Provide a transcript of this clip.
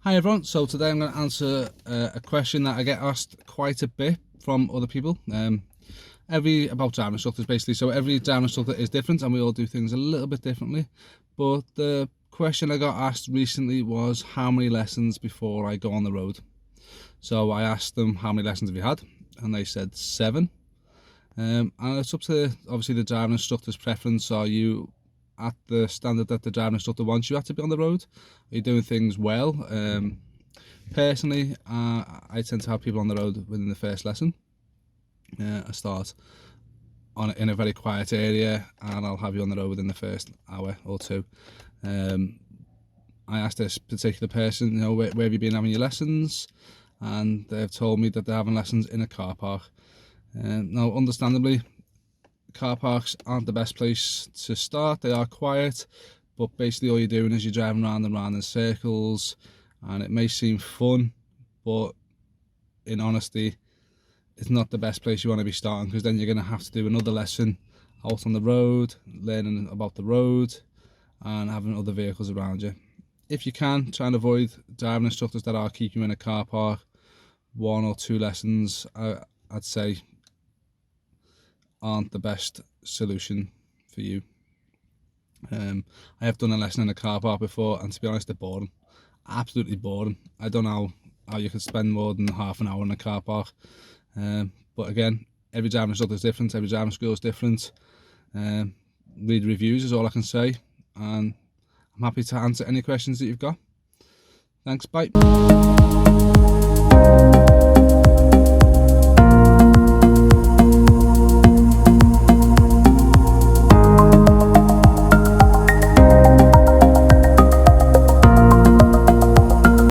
Hi everyone, so today I'm going to answer a question that I get asked quite a bit from other people about driving instructors basically. So every driving instructor is different and we all do things a little bit differently, but the question I got asked recently was how many lessons before I go on the road. So I asked them how many lessons have you had, and they said 7. And it's up to obviously the driving instructor's preference. Are you at the standard that the driving instructor wants you at to be on the road? Are you doing things well? Personally, I tend to have people on the road within the first lesson. I start in a very quiet area and I'll have you on the road within the first hour or two. I asked this particular person, where have you been having your lessons? And they've told me that they're having lessons in a car park. Now, understandably, car parks aren't the best place to start. They are quiet, but basically all you're doing is you're driving around and around in circles, and it may seem fun, but in honesty, it's not the best place you want to be starting, because then you're going to have to do another lesson out on the road, learning about the road and having other vehicles around you. If you can, try and avoid driving instructors that are keeping you in a car park. 1 or 2 lessons, I'd say, aren't the best solution for you. I have done a lesson in a car park before, and to be honest, they're boring, absolutely boring. I don't know how you could spend more than half an hour in a car park, but again, every driving instructor is different, every driving school is different. Read reviews is all I can say, and I'm happy to answer any questions that you've got. Thanks, bye.